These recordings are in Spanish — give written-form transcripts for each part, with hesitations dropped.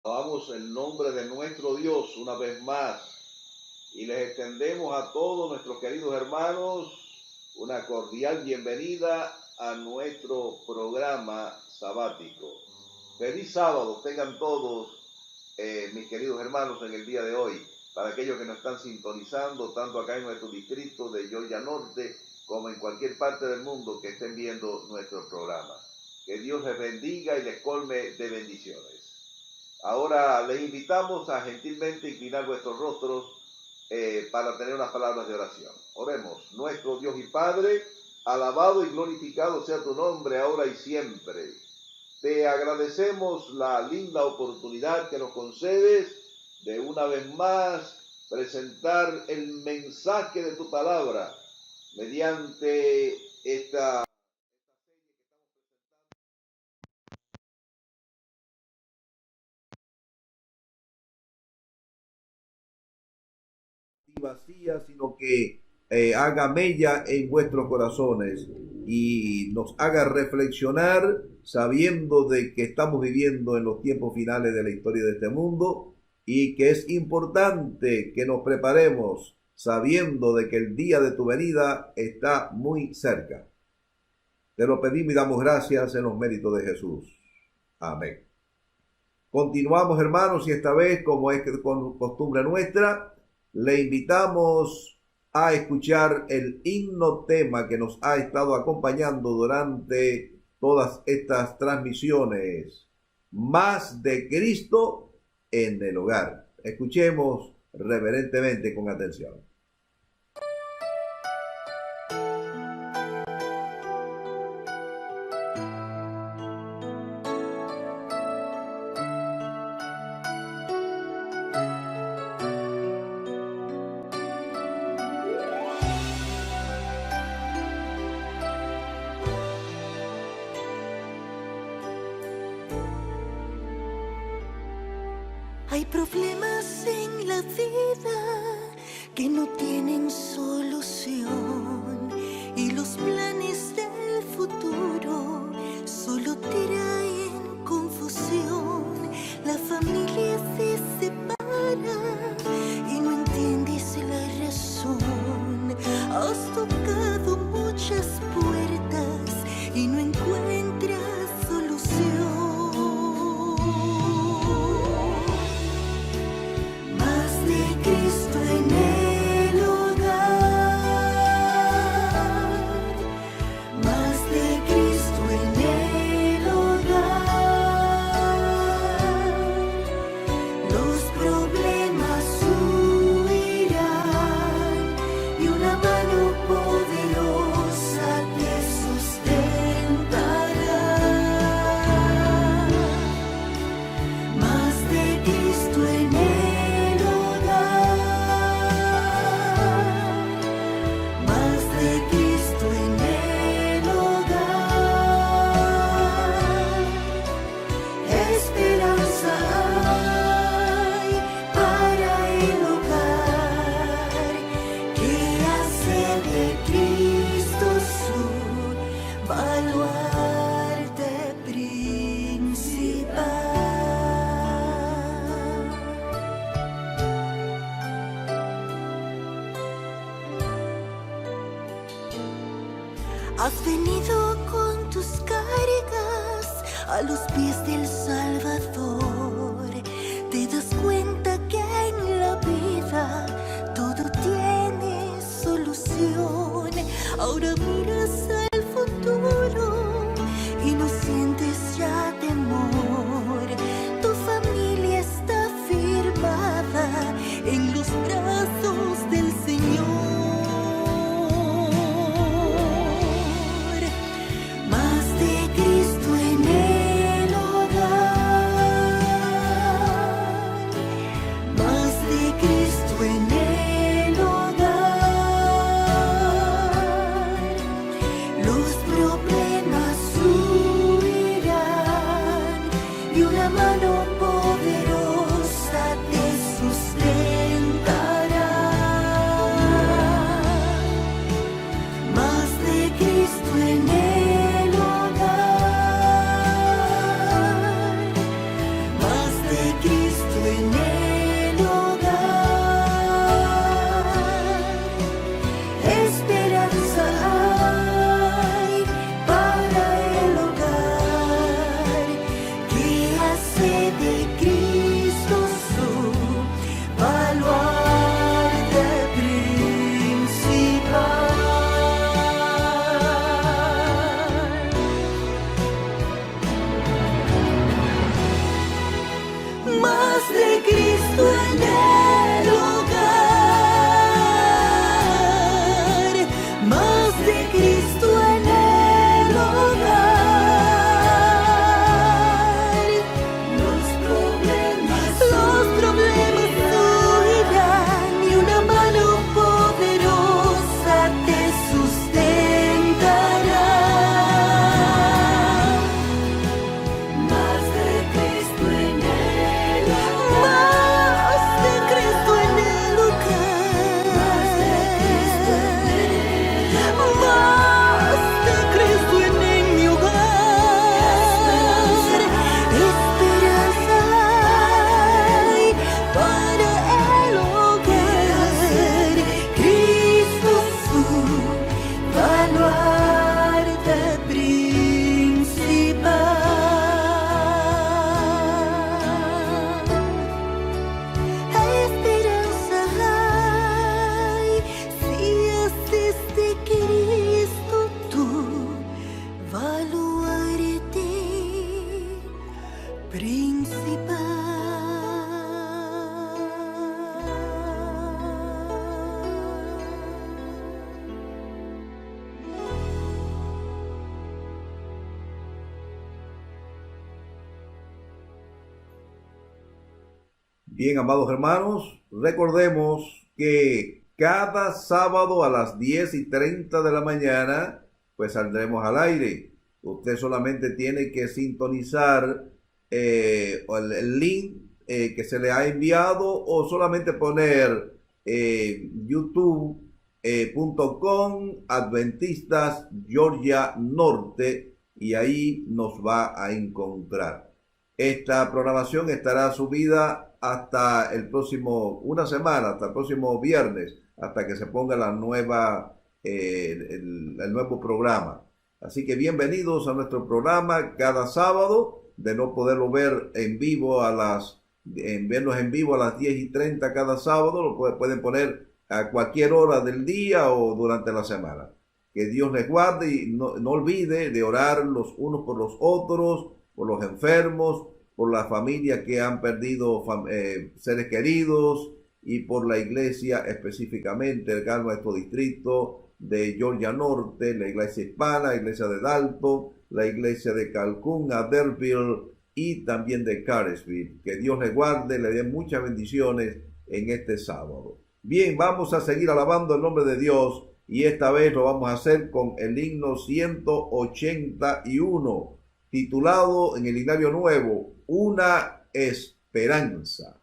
Alabamos el nombre de nuestro Dios una vez más y les extendemos a todos nuestros queridos hermanos una cordial bienvenida a nuestro programa sabático. Feliz sábado tengan todos mis queridos hermanos en el día de hoy. Para aquellos que nos están sintonizando tanto acá en nuestro distrito de Georgia Norte como en cualquier parte del mundo que estén viendo nuestro programa. Que Dios les bendiga y les colme de bendiciones. Ahora les invitamos a gentilmente inclinar vuestros rostros para tener unas palabras de oración. Oremos. Nuestro Dios y Padre, alabado y glorificado sea tu nombre ahora y siempre. Te agradecemos la linda oportunidad que nos concedes de una vez más presentar el mensaje de tu palabra mediante esta vacía, sino que haga mella en vuestros corazones y nos haga reflexionar sabiendo de que estamos viviendo en los tiempos finales de la historia de este mundo y que es importante que nos preparemos sabiendo de que el día de tu venida está muy cerca. Te lo pedimos y damos gracias en los méritos de Jesús. Amén. Continuamos, hermanos, y esta vez, como es costumbre nuestra, le invitamos a escuchar el himno tema que nos ha estado acompañando durante todas estas transmisiones. Más de Cristo en el hogar. Escuchemos reverentemente con atención. Hay problemas en la vida que no tienen solución y los planes del futuro solo traen confusión. La familia se separa y no entiendes la razón. Has tocado muchas puertas y no encuentras solución. Has venido con tus cargas a los pies del Salvador. Te das cuenta que en la vida todo tiene solución. Ahora miras al futuro y no sientes ya temor. Tu familia está firmada en los brazos del Señor. Los problemas huirán. Bien, amados hermanos, recordemos que cada sábado a las 10:30 de la mañana, pues saldremos al aire. Usted solamente tiene que sintonizar el link que se le ha enviado, o solamente poner youtube.com Adventistas Georgia Norte, y ahí nos va a encontrar. Esta programación estará subida hasta el próximo, una semana, hasta el próximo viernes, hasta que se ponga la nueva, el nuevo programa. Así que bienvenidos a nuestro programa cada sábado. De no poderlo ver en vivo vernos en vivo a las 10:30 cada sábado, lo pueden poner a cualquier hora del día o durante la semana. Que Dios les guarde, y no olvide de orar los unos por los otros, por los enfermos, por las familias que han perdido seres queridos, y por la iglesia específicamente, acá en nuestro distrito de Georgia Norte, la iglesia hispana, la iglesia de Dalton, la iglesia de Calhoun, Adderville y también de Cartersville. Que Dios les guarde, le dé muchas bendiciones en este sábado. Bien, vamos a seguir alabando el nombre de Dios, y esta vez lo vamos a hacer con el himno 181, titulado en el Himnario Nuevo, Una Esperanza.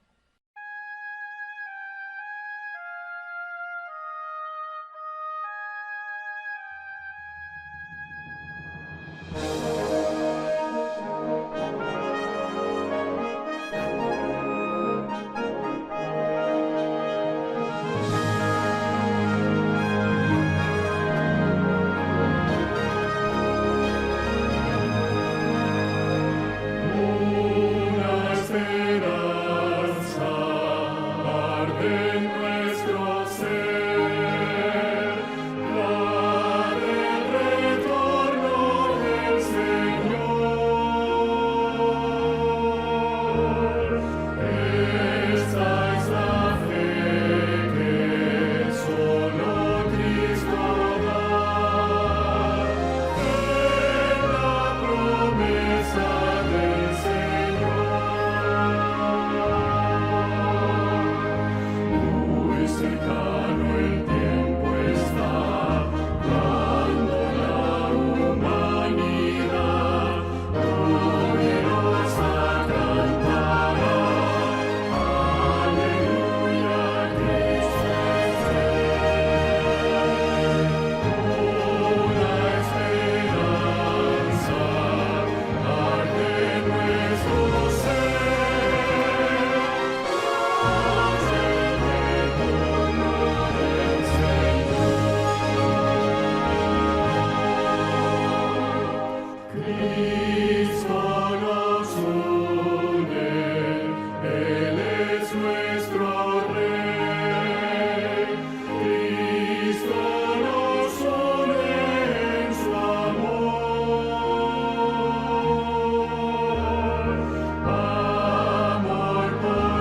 Amor por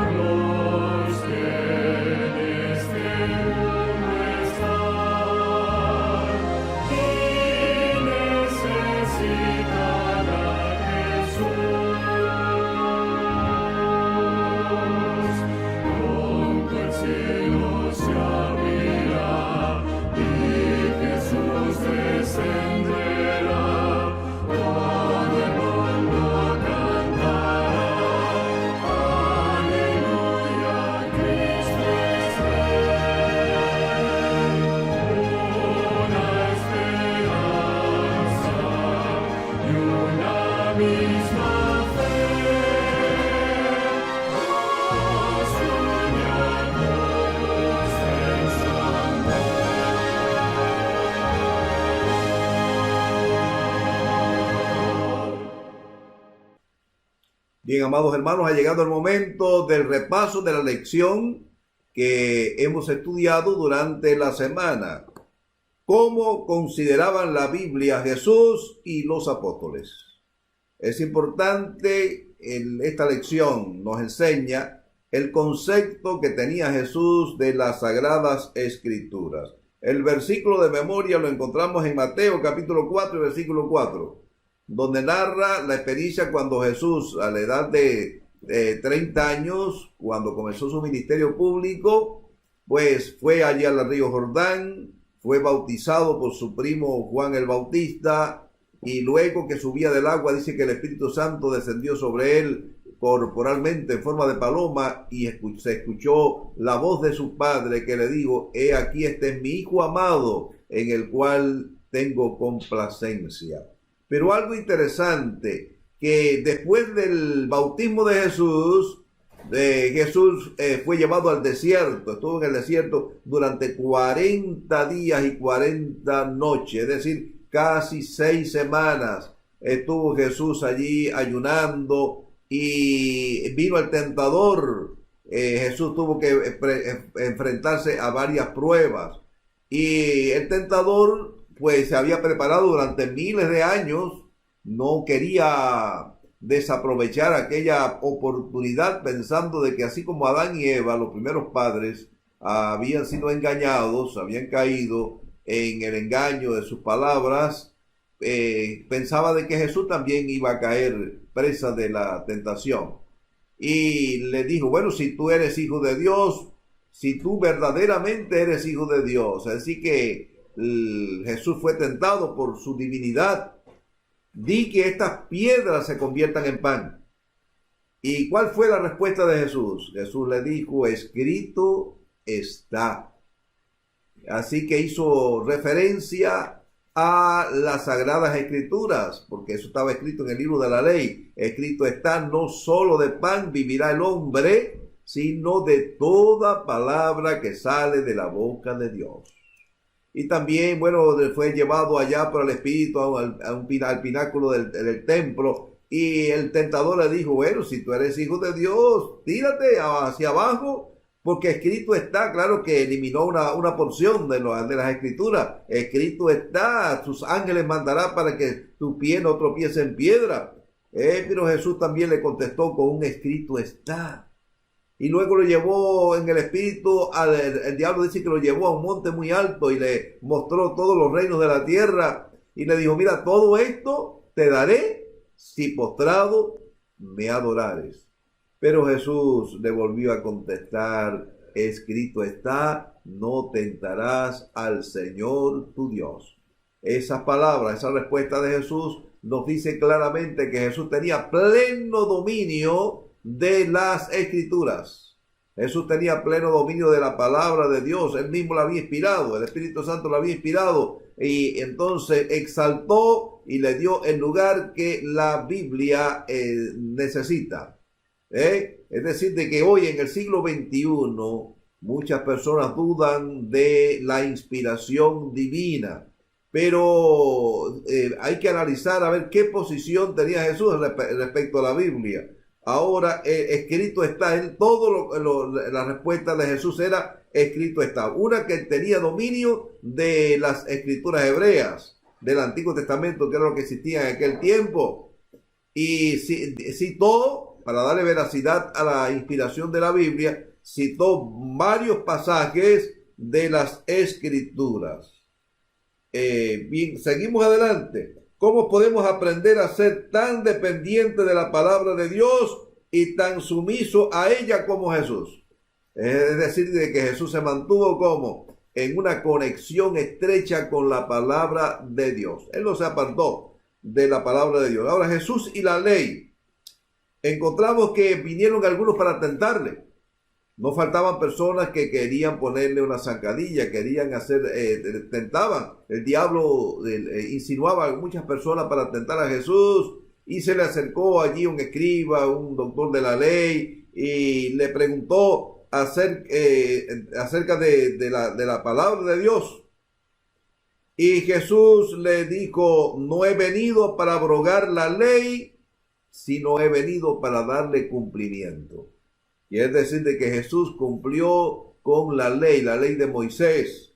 Bien, amados hermanos, ha llegado el momento del repaso de la lección que hemos estudiado durante la semana. ¿Cómo consideraban la Biblia Jesús y los apóstoles? Es importante, esta lección nos enseña el concepto que tenía Jesús de las Sagradas Escrituras. El versículo de memoria lo encontramos en Mateo capítulo 4, versículo 4, donde narra la experiencia cuando Jesús, a la edad de 30 años, cuando comenzó su ministerio público, pues fue allí al río Jordán, fue bautizado por su primo Juan el Bautista, y luego que subía del agua dice que el Espíritu Santo descendió sobre él corporalmente en forma de paloma, y se escuchó la voz de su padre que le dijo: he aquí, este es mi Hijo amado, en el cual tengo complacencia. Pero algo interesante, que después del bautismo de Jesús, fue llevado al desierto, estuvo en el desierto durante 40 días y 40 noches, es decir, casi 6 semanas estuvo Jesús allí ayunando, y vino el tentador. Jesús tuvo que enfrentarse a varias pruebas, y el tentador pues se había preparado durante miles de años, no quería desaprovechar aquella oportunidad, pensando de que así como Adán y Eva, los primeros padres, habían sido engañados, habían caído en el engaño de sus palabras, pensaba de que Jesús también iba a caer presa de la tentación. Y le dijo: bueno, si tú eres hijo de Dios, si tú verdaderamente eres hijo de Dios, así que Jesús fue tentado por su divinidad, di que estas piedras se conviertan en pan. ¿Y cuál fue la respuesta de Jesús? Jesús le dijo: escrito está. Así que hizo referencia a las Sagradas Escrituras, porque eso estaba escrito en el libro de la ley. Escrito está: no solo de pan vivirá el hombre, sino de toda palabra que sale de la boca de Dios. Y también, bueno, fue llevado allá por el Espíritu al pináculo del templo, y el tentador le dijo: bueno, si tú eres hijo de Dios, tírate hacia abajo, porque escrito está. Claro que eliminó una porción de las Escrituras. Escrito está: tus ángeles mandará para que tu pie no tropiece en piedra. Pero Jesús también le contestó con un escrito está. Y luego lo llevó en el espíritu, el diablo dice que lo llevó a un monte muy alto y le mostró todos los reinos de la tierra, y le dijo: mira, todo esto te daré si postrado me adorares. Pero Jesús le volvió a contestar: escrito está, no tentarás al Señor tu Dios. Esas palabras, esa respuesta de Jesús nos dice claramente que Jesús tenía pleno dominio de las Escrituras. Jesús tenía pleno dominio de la palabra de Dios. Él mismo la había inspirado, el Espíritu Santo la había inspirado, y entonces exaltó y le dio el lugar que la Biblia necesita. Es decir, de que hoy en el siglo XXI muchas personas dudan de la inspiración divina, pero hay que analizar a ver qué posición tenía Jesús respecto a la Biblia. Ahora, escrito está, en todo la respuesta de Jesús era escrito está. Una, que tenía dominio de las escrituras hebreas del Antiguo Testamento, que era lo que existía en aquel tiempo, y citó, para darle veracidad a la inspiración de la Biblia, citó varios pasajes de las Escrituras. Bien, seguimos adelante. ¿Cómo podemos aprender a ser tan dependientes de la palabra de Dios y tan sumisos a ella como Jesús? Es decir, de que Jesús se mantuvo como en una conexión estrecha con la palabra de Dios. Él no se apartó de la palabra de Dios. Ahora, Jesús y la ley. Encontramos que vinieron algunos para tentarle. No faltaban personas que querían ponerle una zancadilla, querían tentaban. El diablo insinuaba a muchas personas para tentar a Jesús, y se le acercó allí un escriba, un doctor de la ley, y le preguntó acerca de la palabra de Dios. Y Jesús le dijo: no he venido para abrogar la ley, sino he venido para darle cumplimiento. Y es decir, de que Jesús cumplió con la ley de Moisés,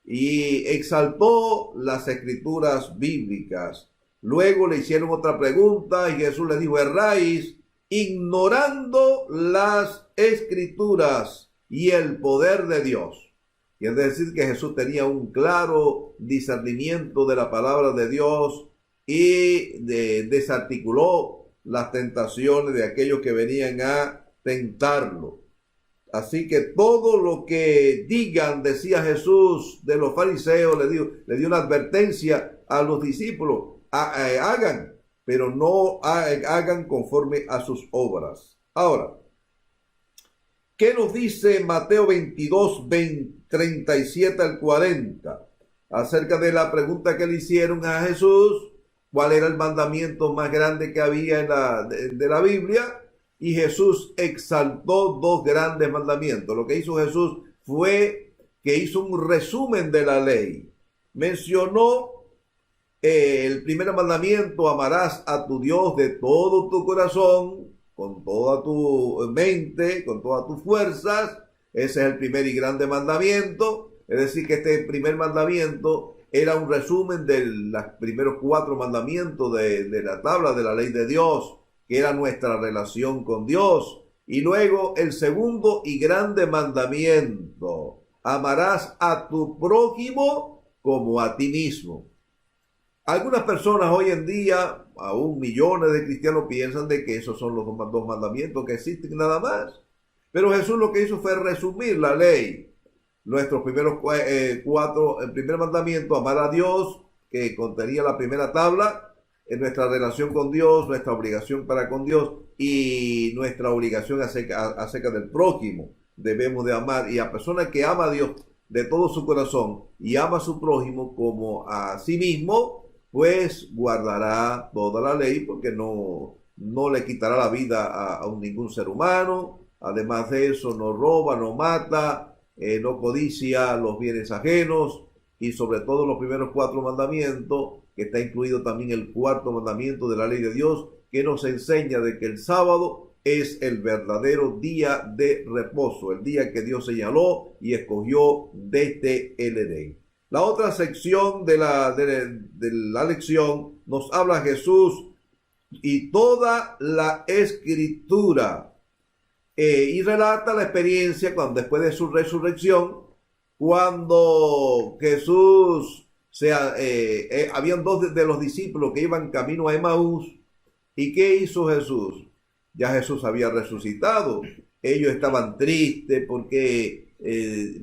y exaltó las escrituras bíblicas. Luego le hicieron otra pregunta y Jesús le dijo: erráis ignorando las escrituras y el poder de Dios. Y es decir, que Jesús tenía un claro discernimiento de la palabra de Dios y desarticuló las tentaciones de aquellos que venían a tentarlo. Así que todo lo que digan, decía Jesús, de los fariseos, le dio una advertencia a los discípulos: hagan, pero no hagan conforme a sus obras. Ahora, ¿qué nos dice Mateo 22, 37 al 40? Acerca de la pregunta que le hicieron a Jesús, ¿cuál era el mandamiento más grande que había de la Biblia? Y Jesús exaltó dos grandes mandamientos. Lo que hizo Jesús fue que hizo un resumen de la ley. Mencionó el primer mandamiento: amarás a tu Dios de todo tu corazón, con toda tu mente, con todas tus fuerzas. Ese es el primer y grande mandamiento. Es decir, que este primer mandamiento era un resumen de los primeros 4 mandamientos de la tabla de la ley de Dios, que era nuestra relación con Dios. Y luego el segundo y grande mandamiento: amarás a tu prójimo como a ti mismo. Algunas personas hoy en día, aún millones de cristianos, piensan de que esos son los dos mandamientos que existen nada más. Pero Jesús lo que hizo fue resumir la ley. Nuestros primeros 4, el primer mandamiento: amar a Dios, que contenía la primera tabla, en nuestra relación con Dios, nuestra obligación para con Dios y nuestra obligación acerca del prójimo. Debemos de amar, y a personas que ama a Dios de todo su corazón y ama a su prójimo como a sí mismo, pues guardará toda la ley, porque no le quitará la vida a ningún ser humano. Además de eso, no roba, no mata, no codicia los bienes ajenos, y sobre todo los primeros 4 mandamientos, que está incluido también el 4º mandamiento de la ley de Dios, que nos enseña de que el sábado es el verdadero día de reposo, el día que Dios señaló y escogió desde el Edén. La otra sección de la lección nos habla Jesús y toda la escritura, y relata la experiencia después de su resurrección, cuando Jesús, habían 2 de los discípulos que iban camino a Emaús. ¿Y qué hizo Jesús? Ya Jesús había resucitado. Ellos estaban tristes porque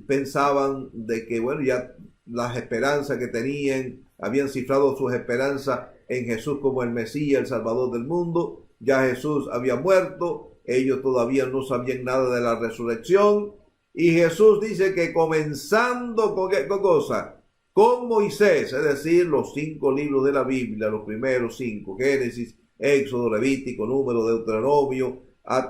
pensaban de que, bueno, ya las esperanzas que tenían, habían cifrado sus esperanzas en Jesús como el Mesías, el Salvador del mundo. Ya Jesús había muerto, ellos todavía no sabían nada de la resurrección. Y Jesús dice que comenzando con ¿qué cosa? Con Moisés, es decir, los 5 libros de la Biblia, los primeros 5, Génesis, Éxodo, Levítico, Número, Deuteronomio,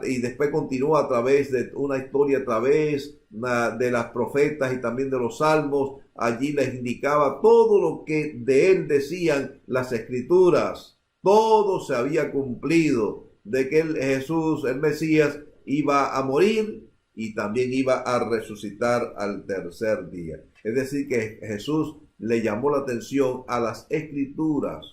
y después continúa a través de una historia, a través de las profetas y también de los salmos. Allí les indicaba todo lo que de él decían las escrituras. Todo se había cumplido, de que Jesús, el Mesías, iba a morir y también iba a resucitar al tercer día. Es decir, que Jesús le llamó la atención a las escrituras,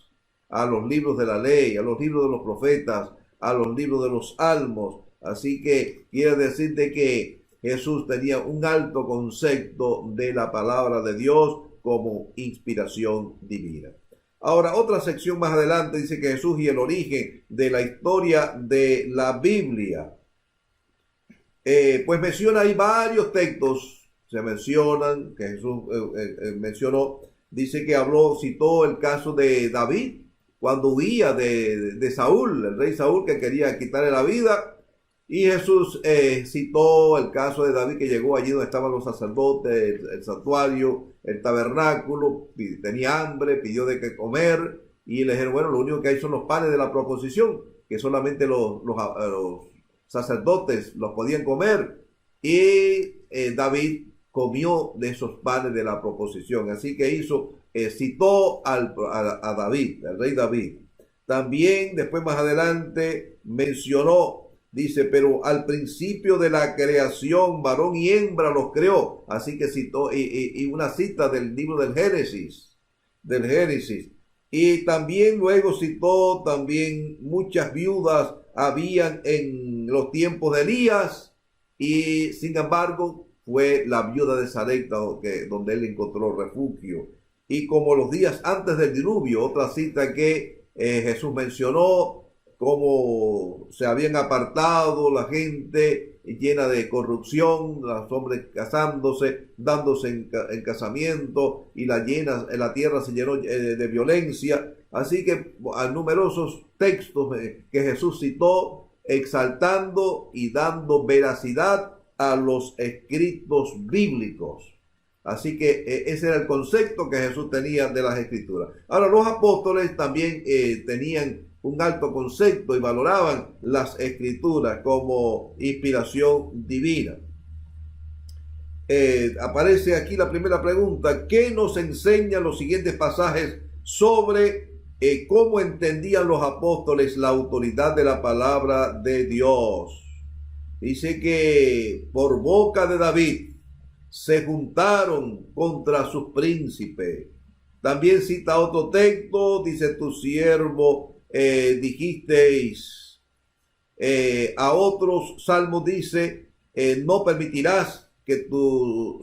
a los libros de la ley, a los libros de los profetas, a los libros de los salmos. Así que quiere decir de que Jesús tenía un alto concepto de la palabra de Dios como inspiración divina. Ahora, otra sección más adelante dice que Jesús y el origen de la historia de la Biblia. Pues menciona ahí varios textos, se mencionan, que Jesús mencionó, dice que citó el caso de David, cuando huía de Saúl, el rey Saúl, que quería quitarle la vida. Y Jesús citó el caso de David, que llegó allí donde estaban los sacerdotes, el santuario, el tabernáculo, tenía hambre, pidió de qué comer, y le dijeron, bueno, lo único que hay son los panes de la proposición, que solamente los sacerdotes los podían comer. Y David comió de esos panes de la proposición. Así que citó a David, al rey David. También después más adelante mencionó, dice, pero al principio de la creación, varón y hembra los creó. Así que citó y una cita del libro del Génesis. Y también luego citó también muchas viudas habían en los tiempos de Elías, y sin embargo fue la viuda de Sarepta donde él encontró refugio. Y como los días antes del diluvio, otra cita que Jesús mencionó, cómo se habían apartado la gente llena de corrupción, los hombres casándose, dándose en casamiento, y la tierra se llenó de violencia. Así que hay numerosos textos que Jesús citó, exaltando y dando veracidad a los escritos bíblicos. Así que ese era el concepto que Jesús tenía de las escrituras. Ahora, los apóstoles también tenían un alto concepto y valoraban las escrituras como inspiración divina. Aparece aquí la primera pregunta: ¿qué nos enseñan los siguientes pasajes sobre cómo entendían los apóstoles la autoridad de la palabra de Dios? Dice que por boca de David se juntaron contra sus príncipes. También cita otro texto, dice: tu siervo dijisteis. A otros salmos dice: no permitirás que tu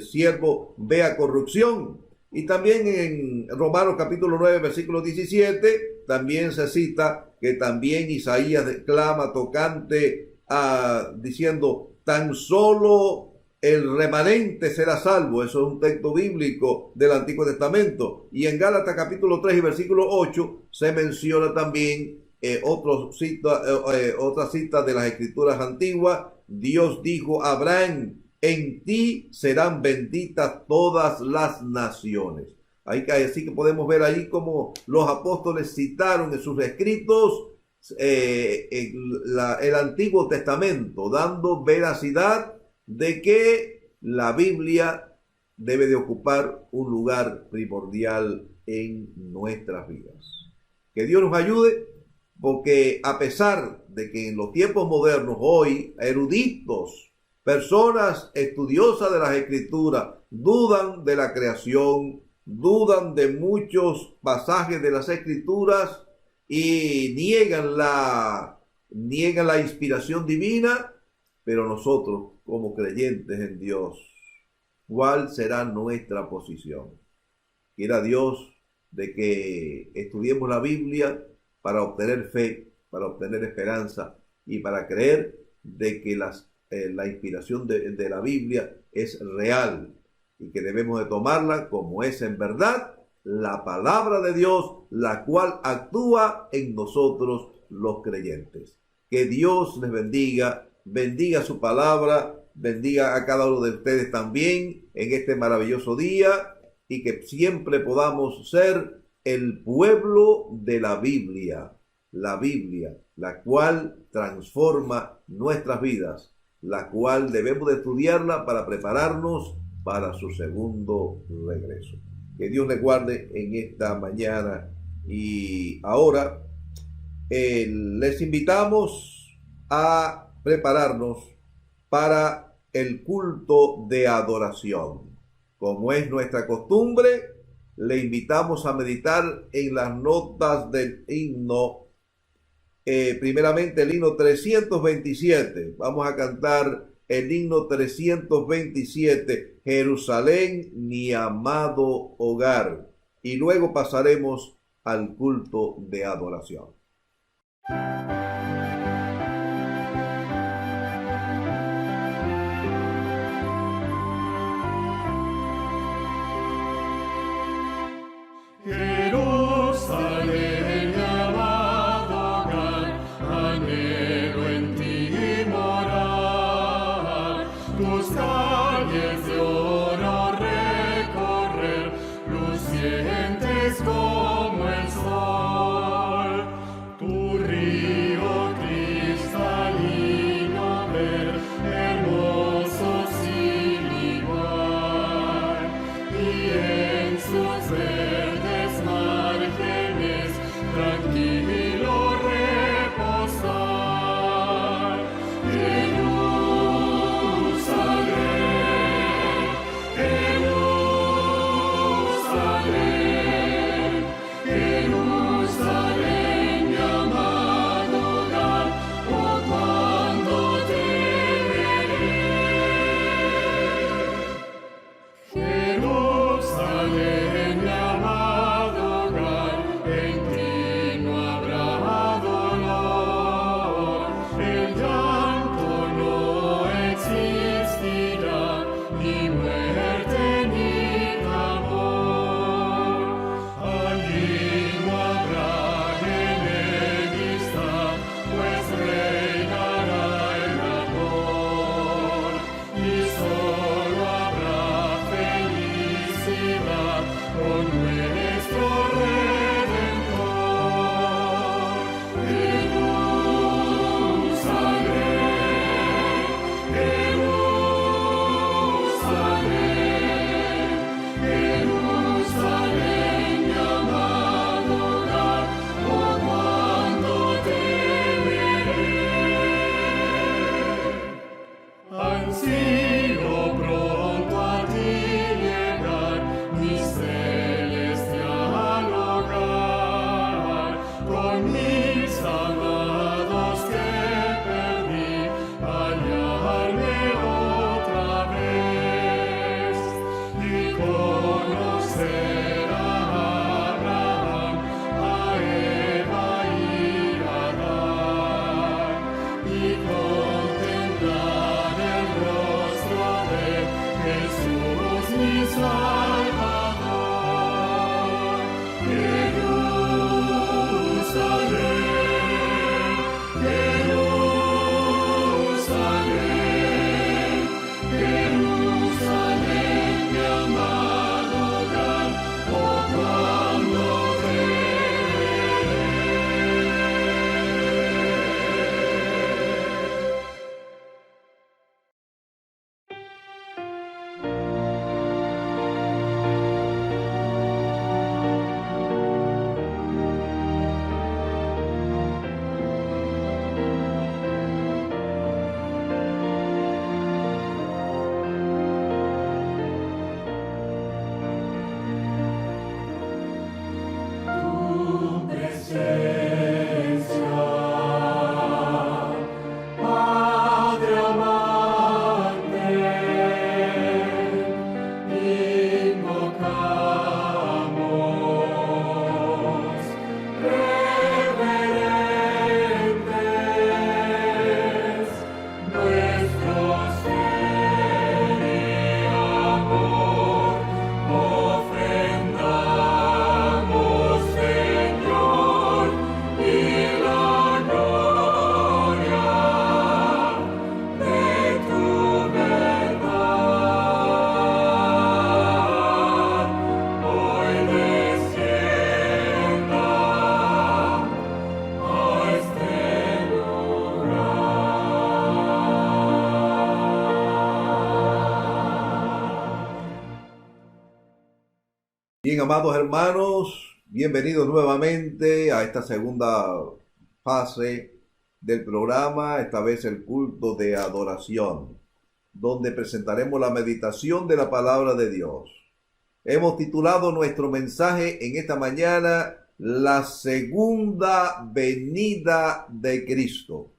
siervo vea corrupción. Y también en Romanos capítulo 9 versículo 17 también se cita que también Isaías clama tocante diciendo: tan solo el remanente será salvo. Eso es un texto bíblico del Antiguo Testamento. Y en Gálatas capítulo 3 y versículo 8 se menciona también otra cita de las escrituras antiguas. Dios dijo a Abraham: en ti serán benditas todas las naciones. Así que podemos ver ahí cómo los apóstoles citaron en sus escritos el Antiguo Testamento, dando veracidad de que la Biblia debe de ocupar un lugar primordial en nuestras vidas. Que Dios nos ayude, porque a pesar de que en los tiempos modernos hoy eruditos, personas estudiosas de las escrituras, dudan de la creación, dudan de muchos pasajes de las escrituras y niegan la inspiración divina, pero nosotros, como creyentes en Dios, ¿cuál será nuestra posición? Quiera Dios de que estudiemos la Biblia para obtener fe, para obtener esperanza y para creer de que la inspiración de la Biblia es real y que debemos de tomarla como es en verdad la palabra de Dios, la cual actúa en nosotros los creyentes. Que Dios les bendiga. Bendiga su palabra, bendiga a cada uno de ustedes también en este maravilloso día, y que siempre podamos ser el pueblo de la Biblia, la cual transforma nuestras vidas, la cual debemos de estudiarla para prepararnos para su segundo regreso. Que Dios les guarde en esta mañana. Y ahora les invitamos a prepararnos para el culto de adoración. Como es nuestra costumbre, le invitamos a meditar en las notas del himno. Primeramente el himno 327. Vamos a cantar el himno 327, Jerusalén, mi amado hogar. Y luego pasaremos al culto de adoración. Jerusalén, mi amado hogar, anhelo en ti morar, tus calles de oro recorrer, lucientes como el sol, tu río cristalino ver, hermoso sin igual, y en sus verdes márgenes tranquilos Bien, amados hermanos, bienvenidos nuevamente a esta segunda fase del programa, esta vez el culto de adoración, donde presentaremos la meditación de la palabra de Dios. Hemos titulado nuestro mensaje en esta mañana, La segunda venida de Cristo.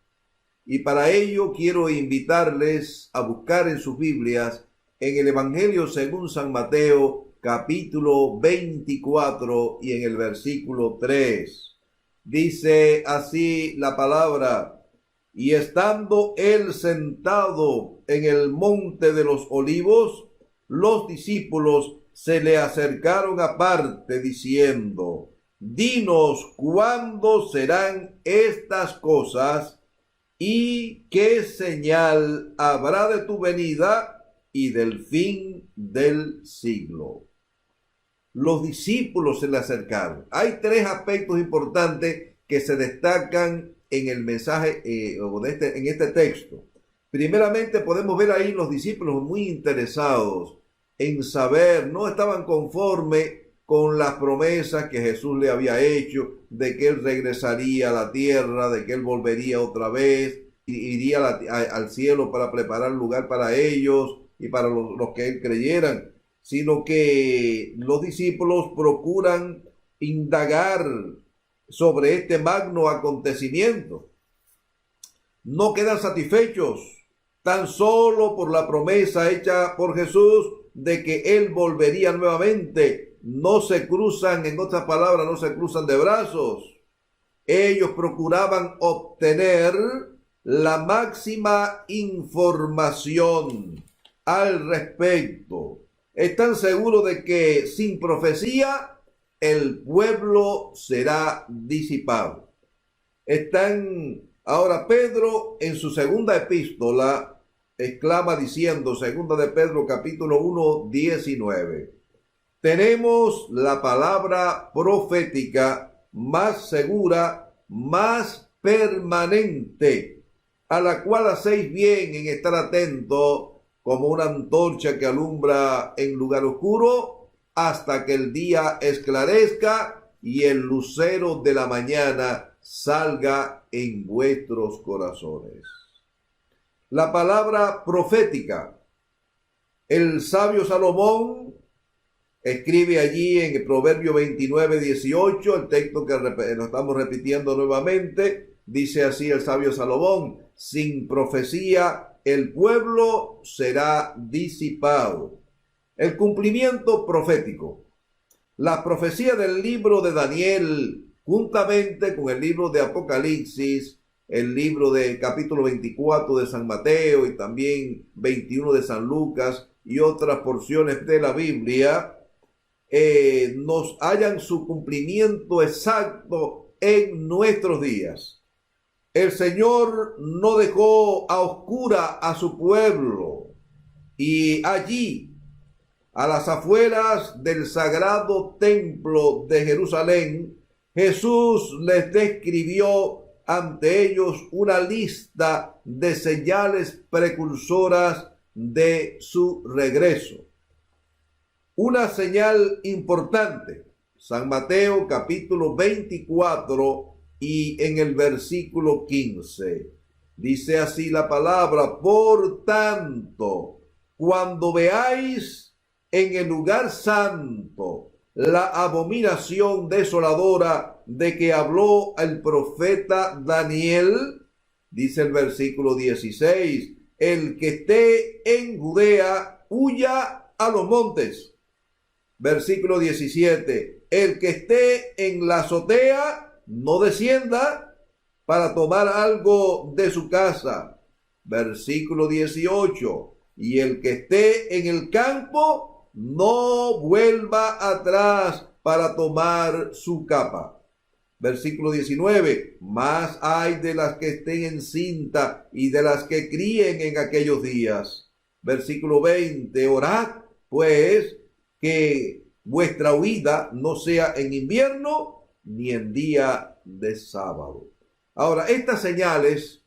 Y para ello quiero invitarles a buscar en sus Biblias, en el Evangelio según San Mateo, capítulo 24 y en el versículo 3. Dice así la palabra: y estando él sentado en el monte de los olivos, los discípulos se le acercaron aparte diciendo: dinos cuándo serán estas cosas y qué señal habrá de tu venida y del fin del siglo. Los discípulos se le acercaron. Hay tres aspectos importantes que se destacan en el mensaje, en este texto. Primeramente podemos ver ahí los discípulos muy interesados en saber, no estaban conformes con las promesas que Jesús le había hecho, de que él regresaría a la tierra, de que él volvería otra vez, iría al cielo para preparar lugar para ellos y para los que él creyeran, sino que los discípulos procuran indagar sobre este magno acontecimiento. No quedan satisfechos tan solo por la promesa hecha por Jesús de que él volvería nuevamente. No se cruzan, en otras palabras, no se cruzan de brazos. Ellos procuraban obtener la máxima información al respecto. Están seguros de que sin profecía el pueblo será disipado. Ahora Pedro en su segunda epístola exclama diciendo, segunda de Pedro capítulo 1, 19, tenemos la palabra profética más segura, más permanente, a la cual hacéis bien en estar atento como una antorcha que alumbra en lugar oscuro, hasta que el día esclarezca y el lucero de la mañana salga en vuestros corazones. La palabra profética. El sabio Salomón escribe allí en el Proverbio 29, 18, el texto que lo estamos repitiendo nuevamente, dice así el sabio Salomón: sin profecía el pueblo será disipado. El cumplimiento profético. La profecía del libro de Daniel, juntamente con el libro de Apocalipsis, el libro del capítulo 24 de San Mateo y también 21 de San Lucas y otras porciones de la Biblia, nos hallan su cumplimiento exacto en nuestros días. El Señor no dejó a oscura a su pueblo, y allí, a las afueras del sagrado templo de Jerusalén, Jesús les describió ante ellos una lista de señales precursoras de su regreso. Una señal importante, San Mateo capítulo 24 y en el versículo 15, dice así la palabra: por tanto, cuando veáis en el lugar santo la abominación desoladora de que habló el profeta Daniel, dice el versículo 16, el que esté en Judea, huya a los montes. Versículo 17, el que esté en la azotea, no descienda para tomar algo de su casa. Versículo 18, y el que esté en el campo, no vuelva atrás para tomar su capa. Versículo 19, más hay de las que estén encinta y de las que críen en aquellos días. Versículo 20, orad pues que vuestra huida no sea en invierno ni en día de sábado. Ahora, estas señales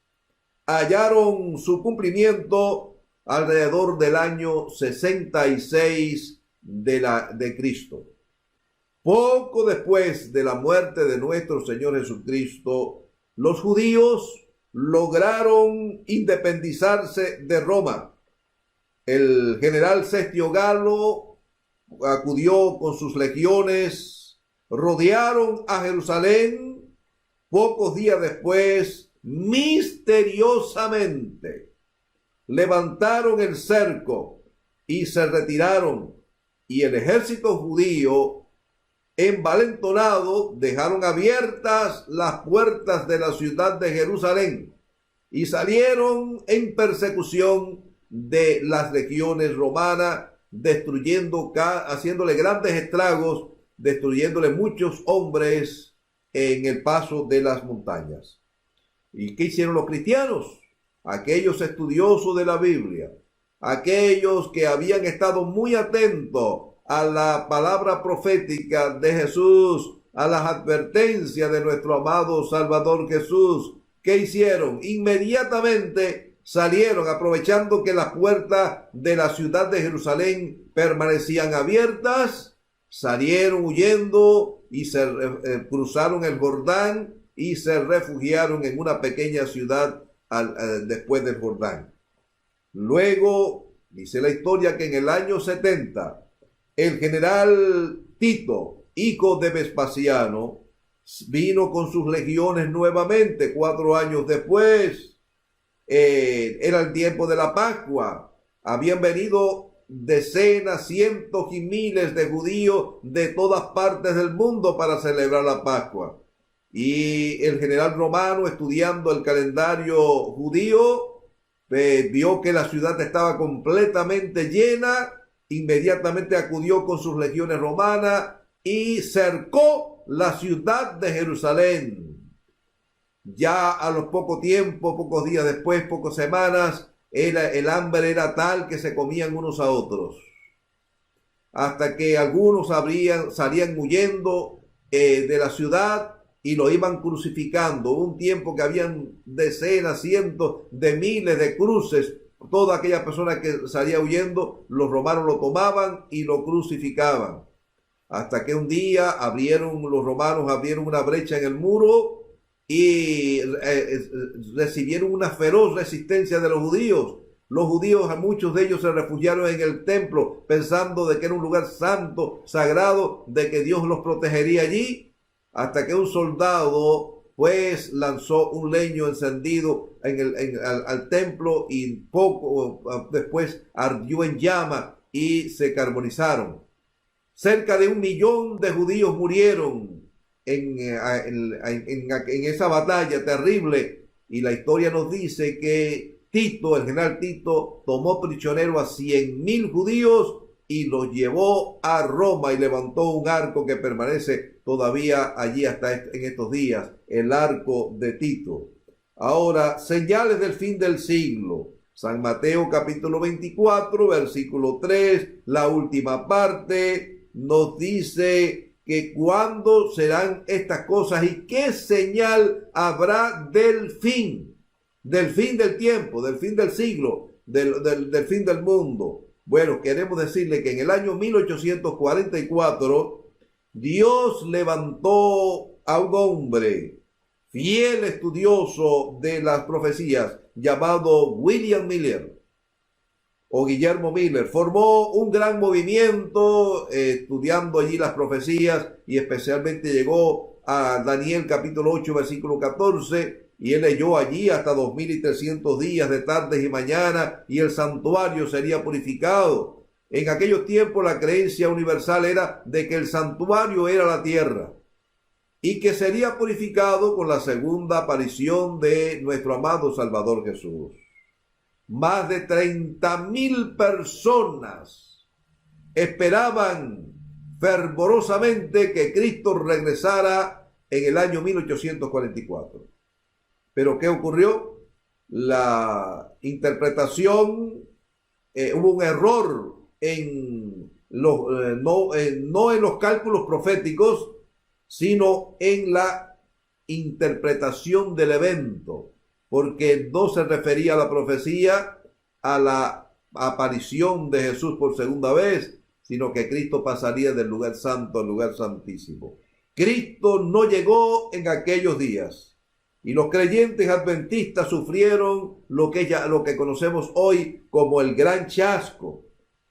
hallaron su cumplimiento alrededor del año 66 de Cristo. Poco después de la muerte de nuestro Señor Jesucristo, los judíos lograron independizarse de Roma. El general Sestio Galo acudió con sus legiones, rodearon a Jerusalén. Pocos días después, misteriosamente, levantaron el cerco y se retiraron, y el ejército judío, envalentonado, dejaron abiertas las puertas de la ciudad de Jerusalén y salieron en persecución de las legiones romanas, haciéndole grandes estragos, destruyéndole muchos hombres en el paso de las montañas. ¿Y qué hicieron los cristianos? Aquellos estudiosos de la Biblia, aquellos que habían estado muy atentos a la palabra profética de Jesús, a las advertencias de nuestro amado Salvador Jesús, ¿qué hicieron? Inmediatamente salieron, aprovechando que las puertas de la ciudad de Jerusalén permanecían abiertas, salieron huyendo y se cruzaron el Jordán y se refugiaron en una pequeña ciudad después del Jordán. Luego, dice la historia que en el año 70, el general Tito, hijo de Vespasiano, vino con sus legiones nuevamente 4 años después. Era el tiempo de la Pascua. Habían venido decenas, cientos y miles de judíos de todas partes del mundo para celebrar la Pascua. Y el general romano, estudiando el calendario judío, vio que la ciudad estaba completamente llena. Inmediatamente acudió con sus legiones romanas y cercó la ciudad de Jerusalén. Ya a los pocos días después, pocas semanas, el hambre era tal que se comían unos a otros, hasta que algunos salían huyendo de la ciudad y lo iban crucificando. Hubo un tiempo que habían decenas, cientos de miles de cruces. Toda aquella persona que salía huyendo, los romanos lo tomaban y lo crucificaban. Hasta que un día los romanos abrieron una brecha en el muro y recibieron una feroz resistencia de los judíos. Los judíos, a muchos de ellos se refugiaron en el templo, pensando de que era un lugar santo, sagrado, de que Dios los protegería allí, hasta que un soldado pues lanzó un leño encendido al templo y poco después ardió en llama y se carbonizaron. Cerca de 1 millón de judíos murieron en esa batalla terrible, y la historia nos dice que el general Tito, tomó prisionero a 100,000 judíos y los llevó a Roma y levantó un arco que permanece todavía allí hasta en estos días, el arco de Tito. Ahora, señales del fin del siglo. San Mateo capítulo 24, versículo 3, la última parte, nos dice que cuándo serán estas cosas y qué señal habrá del fin del tiempo, del fin del siglo, del fin del mundo. Bueno, queremos decirle que en el año 1844, Dios levantó a un hombre fiel estudioso de las profecías, llamado William Miller o Guillermo Miller. Formó un gran movimiento estudiando allí las profecías, y especialmente llegó a Daniel capítulo 8 versículo 14, y él leyó allí hasta 2300 días de tardes y mañanas y el santuario sería purificado. En aquellos tiempos la creencia universal era de que el santuario era la tierra y que sería purificado con la segunda aparición de nuestro amado Salvador Jesús. Más de 30,000 personas esperaban fervorosamente que Cristo regresara en el año 1844. Pero ¿qué ocurrió? La interpretación, hubo un error no en los cálculos proféticos, sino en la interpretación del evento, porque no se refería a la profecía a la aparición de Jesús por segunda vez, sino que Cristo pasaría del lugar santo al lugar santísimo. Cristo no llegó en aquellos días. Y los creyentes adventistas sufrieron lo que conocemos hoy como el gran chasco.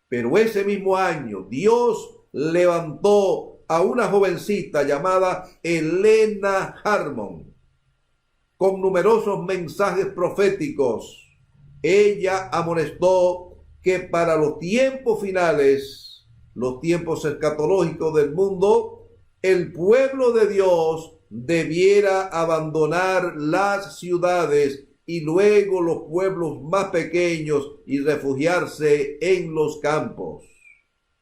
Pero ese mismo año Dios levantó a una jovencita llamada Helena Harmon con numerosos mensajes proféticos. Ella amonestó que para los tiempos finales, los tiempos escatológicos del mundo, el pueblo de Dios debiera abandonar las ciudades y luego los pueblos más pequeños y refugiarse en los campos.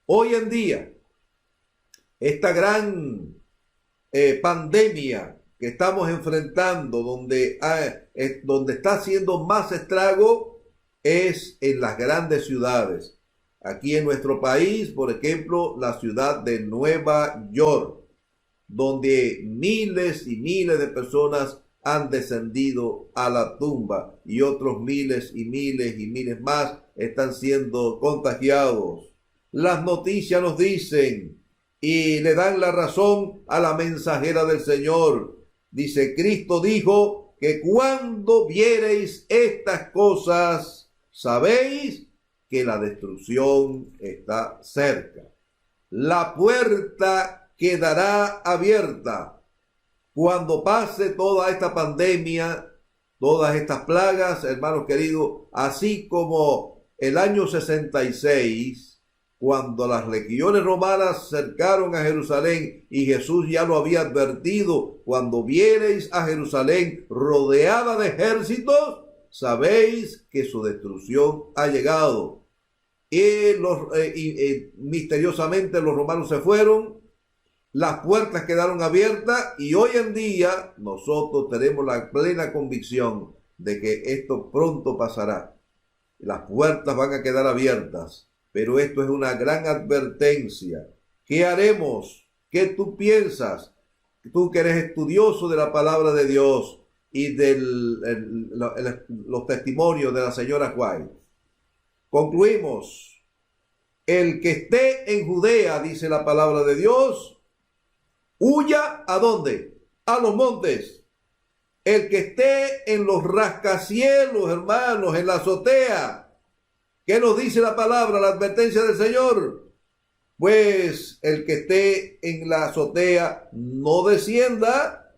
Hoy en día, esta gran pandemia que estamos enfrentando, donde está haciendo más estrago, es en las grandes ciudades. Aquí en nuestro país, por ejemplo, la ciudad de Nueva York, donde miles y miles de personas han descendido a la tumba y otros miles y miles y miles más están siendo contagiados. Las noticias nos dicen y le dan la razón a la mensajera del Señor. Dice, Cristo dijo que cuando viereis estas cosas, sabéis que la destrucción está cerca. La puerta quedará abierta cuando pase toda esta pandemia, todas estas plagas, hermanos queridos, así como el año 66, cuando las legiones romanas cercaron a Jerusalén y Jesús ya lo había advertido, cuando viereis a Jerusalén rodeada de ejércitos, sabéis que su destrucción ha llegado. Misteriosamente los romanos se fueron, las puertas quedaron abiertas y hoy en día nosotros tenemos la plena convicción de que esto pronto pasará. Las puertas van a quedar abiertas, pero esto es una gran advertencia. ¿Qué haremos? ¿Qué tú piensas? Tú que eres estudioso de la palabra de Dios y de los testimonios de la señora White. Concluimos. El que esté en Judea, dice la palabra de Dios, huya ¿a dónde? A los montes. El que esté en los rascacielos, hermanos, en la azotea. ¿Qué nos dice la palabra, la advertencia del Señor? Pues el que esté en la azotea no descienda,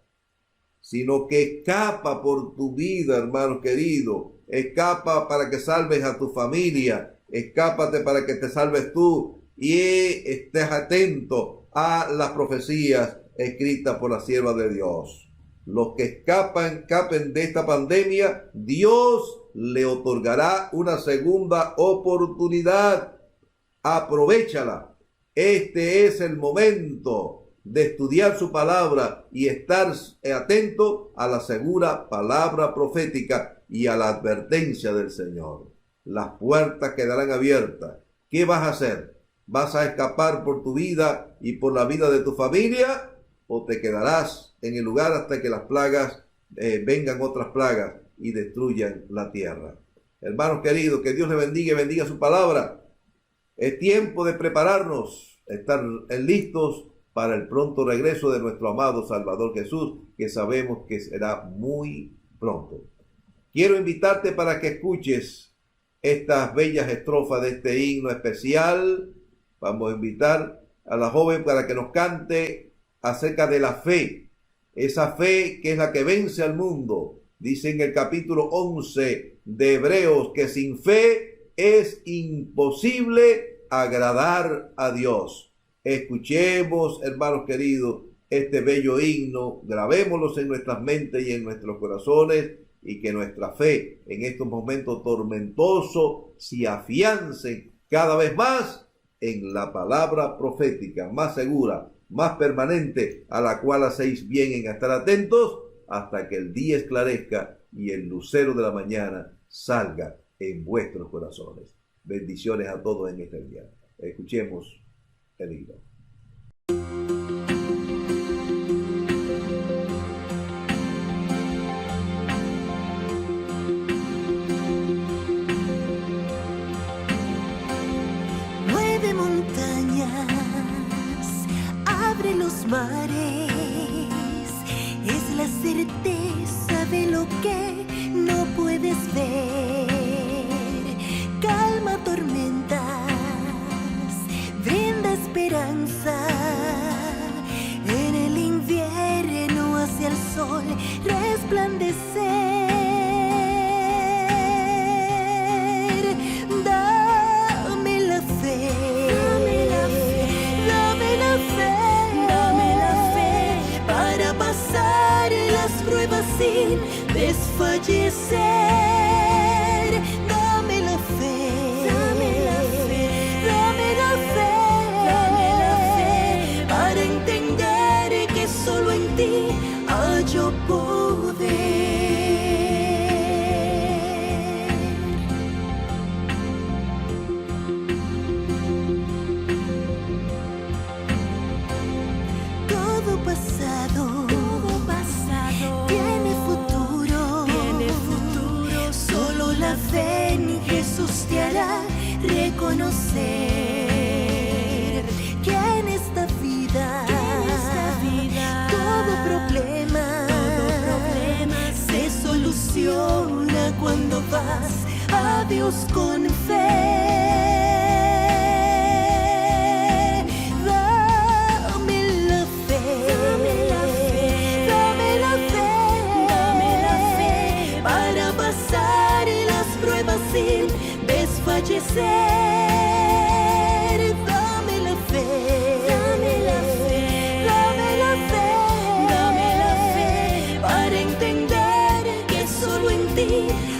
sino que escapa por tu vida, hermano querido. Escapa para que salves a tu familia. Escápate para que te salves tú y estés atento a las profecías escritas por la sierva de Dios. Los que escapen de esta pandemia, Dios le otorgará una segunda oportunidad. Aprovéchala. Este es el momento de estudiar su palabra y estar atento a la segura palabra profética y a la advertencia del Señor. Las puertas quedarán abiertas. ¿Qué vas a hacer? ¿Vas a escapar por tu vida y por la vida de tu familia? ¿O te quedarás en el lugar hasta que las plagas, vengan otras plagas y destruyan la tierra? Hermanos queridos, que Dios les bendiga y bendiga su palabra. Es tiempo de prepararnos, estar listos para el pronto regreso de nuestro amado Salvador Jesús, que sabemos que será muy pronto. Quiero invitarte para que escuches estas bellas estrofas de este himno especial. Vamos a invitar a la joven para que nos cante acerca de la fe, esa fe que es la que vence al mundo. Dice en el capítulo 11 de Hebreos que sin fe es imposible agradar a Dios. Escuchemos, hermanos queridos, este bello himno, grabémoslos en nuestras mentes y en nuestros corazones, y que nuestra fe en estos momentos tormentosos se afiance cada vez más en la palabra profética, más segura, más permanente, a la cual hacéis bien en estar atentos hasta que el día esclarezca y el lucero de la mañana salga en vuestros corazones. Bendiciones a todos en este día. Escuchemos el himno. Mueve montañas fe en Jesús te hará reconocer que en esta vida, todo problema se soluciona cuando vas a Dios con fe. Sin desfallecer, dame la fe, dame la fe, dame la fe, dame la fe, para entender que solo en ti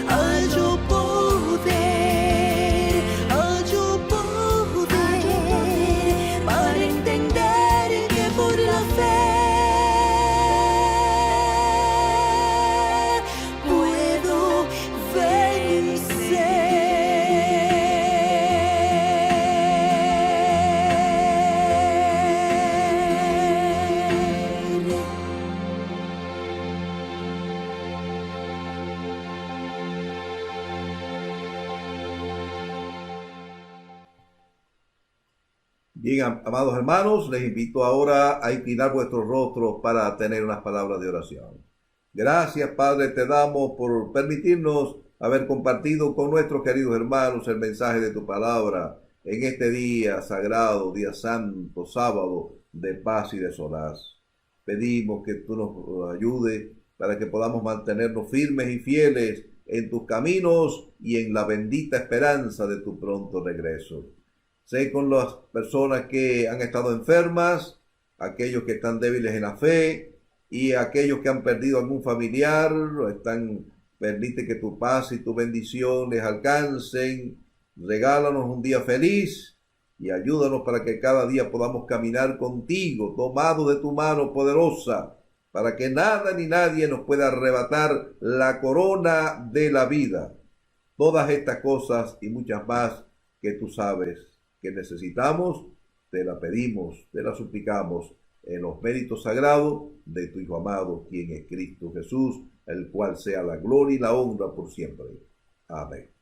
hallo poder, hallo poder, para entender que por la fe Bien, amados hermanos, les invito ahora a inclinar vuestros rostros para tener unas palabras de oración. Gracias, Padre, te damos por permitirnos haber compartido con nuestros queridos hermanos el mensaje de tu palabra en este día sagrado, día santo, sábado de paz y de solaz. Pedimos que tú nos ayudes para que podamos mantenernos firmes y fieles en tus caminos y en la bendita esperanza de tu pronto regreso. Sé con las personas que han estado enfermas, aquellos que están débiles en la fe y aquellos que han perdido algún familiar. Permite que tu paz y tu bendición les alcancen. Regálanos un día feliz y ayúdanos para que cada día podamos caminar contigo, tomados de tu mano poderosa, para que nada ni nadie nos pueda arrebatar la corona de la vida. Todas estas cosas y muchas más que tú sabes que necesitamos, te la pedimos, te la suplicamos en los méritos sagrados de tu Hijo amado, quien es Cristo Jesús, el cual sea la gloria y la honra por siempre. Amén.